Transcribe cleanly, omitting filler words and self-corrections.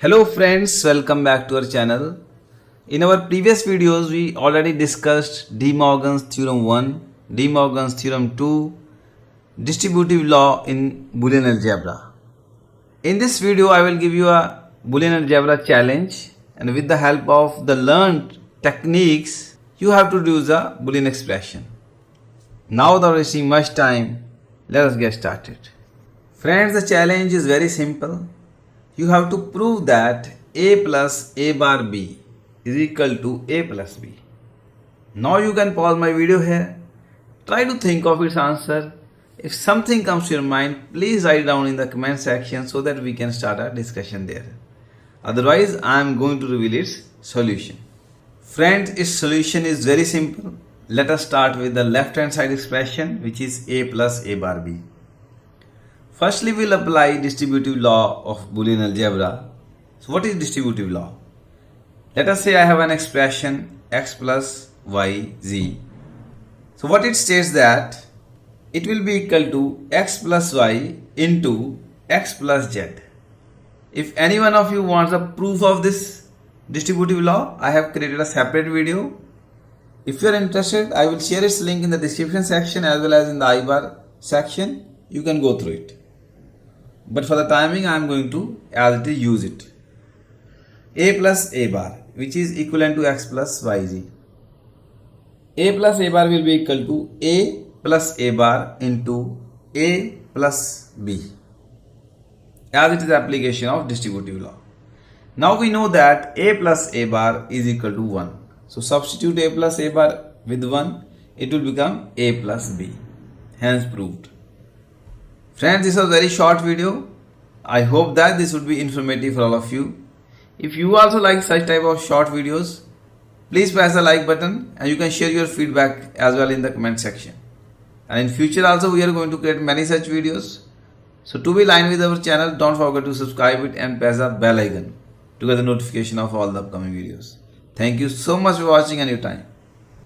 Hello friends, welcome back to our channel. In our previous videos, we already discussed De Morgan's Theorem 1, De Morgan's Theorem 2, Distributive Law in Boolean Algebra. In this video, I will give you a Boolean Algebra challenge, and with the help of the learned techniques, you have to use a Boolean expression. Now without wasting much time, let us get started. Friends, the challenge is very simple. You have to prove that a plus a bar b is equal to a plus b. Now you can pause my video here. Try to think of its answer. If something comes to your mind, please write down in the comment section so that we can start a discussion there. Otherwise, I am going to reveal its solution. Friends, its solution is very simple. Let us start with the left hand side expression, which is a plus a bar b. Firstly, we'll apply distributive law of Boolean algebra. So what is distributive law? Let us say I have an expression x plus y z. So what it states that it will be equal to x plus y into x plus z. If any one of you wants a proof of this distributive law, I have created a separate video. If you are interested, I will share its link in the description section as well as in the I-bar section. You can go through it. But for the timing, I am going to as it is use it. A plus a bar, which is equivalent to x plus yz. A plus a bar will be equal to a plus a bar into a plus b, as it is application of distributive law. Now we know that a plus a bar is equal to 1. So substitute a plus a bar with 1, it will become a plus b. Hence proved. Friends, this was a very short video. I hope that this would be informative for all of you. If you also like such type of short videos, please press the like button and you can share your feedback as well in the comment section. And in future also we are going to create many such videos. So to be in line with our channel, don't forget to subscribe it and press the bell icon to get the notification of all the upcoming videos. Thank you so much for watching and your time.